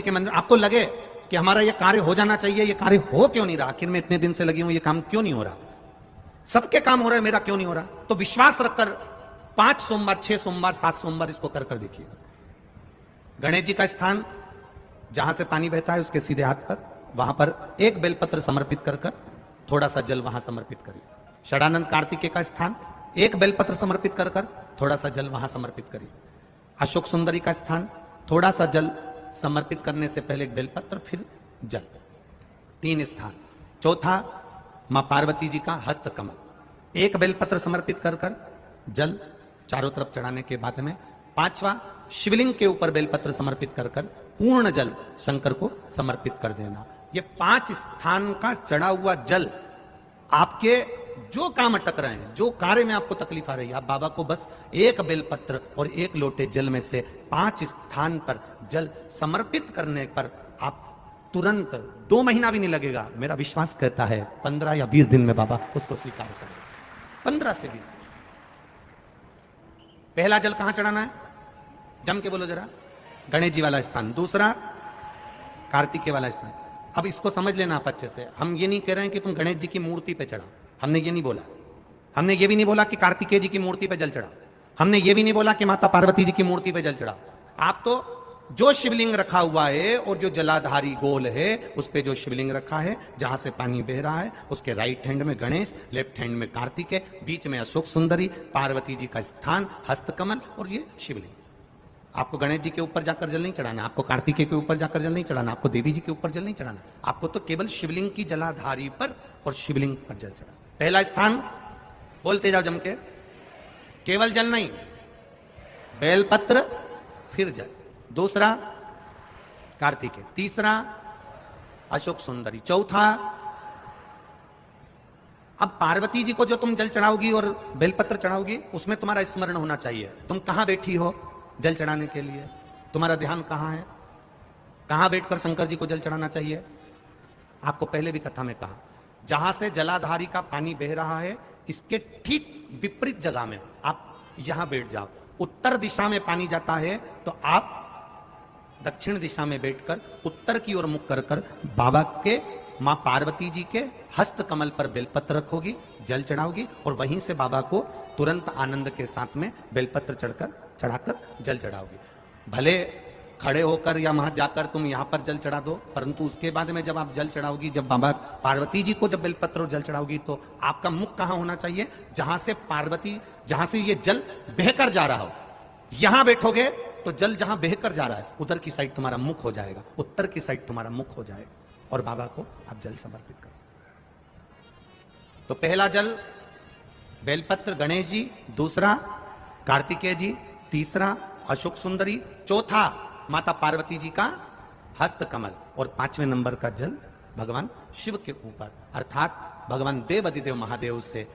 के मंदिर, आपको लगे कि हमारा ये कार्य हो जाना चाहिए, ये कार्य हो क्यों नहीं रहा, आखिर में इतने दिन से लगी हूं, ये काम क्यों नहीं हो रहा, सबके काम हो रहे हैं, मेरा क्यों नहीं हो रहा, तो विश्वास रखकर 5 सोमवार, 6 सोमवार, 7 सोमवार इसको कर कर देखिएगा। गणेश जी का स्थान जहां से पानी बहता है उसके सीधे हाथ पर, वहां पर एक बेलपत्र समर्पित कर कर थोड़ा सा जल वहां समर्पित करिए। षडानंद कार्तिकेय का स्थान एक बेलपत्र समर्पित कर कर थोड़ा सा जल वहां समर्पित करिए। अशोक सुंदरी का स्थान थोड़ा सा जल समर्पित करने से पहले एक बेलपत्र, फिर जल। 3 स्थान। चौथा, मां पार्वती जी का हस्त कमल, एक बेलपत्र समर्पित कर कर जल चारों तरफ चढ़ाने के बाद में। 5वां, शिवलिंग के ऊपर बेलपत्र समर्पित कर कर पूर्ण जल शंकर को समर्पित कर देना। ये 5 स्थान का चढ़ा हुआ जल आपके जो काम अटक रहे हैं, जो कार्य में आपको तकलीफ आ रही है, आप बाबा को बस एक बेलपत्र और एक लोटे जल में से 5 स्थान पर जल समर्पित करने पर आप तुरंत 2 महीना भी नहीं लगेगा, मेरा विश्वास कहता है 15 या 20 दिन में बाबा उसको स्वीकार करेंगे। 15 से 20 दिन। पहला जल कहां चढ़ाना है, जम के बोलो जरा, गणेश जी वाला स्थान। दूसरा, कार्तिकेय वाला स्थान। अब इसको समझ लेना आप अच्छे से, हम ये नहीं कह रहे हैं कि तुम गणेश जी की मूर्ति पे चढ़ाओ, हमने ये नहीं बोला। हमने ये भी नहीं बोला कि कार्तिकेय जी की मूर्ति पे जल चढ़ाओ, हमने ये भी नहीं बोला कि माता पार्वती जी की मूर्ति पे जल चढ़ाओ। आप तो जो शिवलिंग रखा हुआ है और जो जलाधारी गोल है उस पे जो शिवलिंग रखा है, जहां से पानी बह रहा है, उसके राइट हैंड में गणेश, लेफ्ट हैंड में कार्तिकेय, बीच में अशोक सुंदरी, पार्वती जी का स्थान हस्तकमल और ये शिवलिंग। आपको गणेश जी के ऊपर जाकर जल नहीं चढ़ाना, आपको कार्तिकेय के ऊपर जाकर जल नहीं चढ़ाना, आपको देवी जी के ऊपर जल नहीं चढ़ाना, आपको तो केवल शिवलिंग की जलाधारी पर और शिवलिंग पर जल चढ़ाना। पहला स्थान बोलते जाओ जम के, केवल जल नहीं, बेलपत्र फिर जल। दूसरा, कार्तिकेय। तीसरा, अशोक सुंदरी। चौथा, अब पार्वती जी को जो तुम जल चढ़ाओगी और बेलपत्र चढ़ाओगी उसमें तुम्हारा स्मरण होना चाहिए, तुम कहां बैठी हो जल चढ़ाने के लिए, तुम्हारा ध्यान कहां है, कहां बैठकर शंकर जी को जल चढ़ाना चाहिए। आपको पहले भी कथा में कहा, जहां से जलाधारी का पानी बह रहा है इसके ठीक विपरीत जगह में आप यहां बैठ जाओ। उत्तर दिशा में पानी जाता है तो आप दक्षिण दिशा में बैठकर उत्तर की ओर मुख कर कर बाबा के, मां पार्वती जी के हस्त कमल पर बेलपत्र रखोगी, जल चढ़ाओगी और वहीं से बाबा को तुरंत आनंद के साथ में बेलपत्र चढ़ाकर जल चढ़ाओगी। भले खड़े होकर या वहां जाकर तुम यहां पर जल चढ़ा दो, परंतु उसके बाद में जब आप जल चढ़ाओगी, जब बाबा पार्वती जी को जब बेलपत्र और जल चढ़ाओगी तो आपका मुख कहां होना चाहिए, जहां से पार्वती, जहां से ये जल बहकर जा रहा हो, यहां बैठोगे तो जल जहां बहकर जा रहा है उधर की साइड तुम्हारा मुख हो जाएगा, उत्तर की साइड तुम्हारा मुख हो जाएगा और बाबा को आप जल समर्पित करो। तो पहला जल बेलपत्र गणेश जी, दूसरा कार्तिकेय जी, तीसरा अशोक सुंदरी, चौथा माता पार्वती जी का हस्त कमल और 5वें नंबर का जल भगवान शिव के ऊपर, अर्थात भगवान देव अधिदेव महादेव से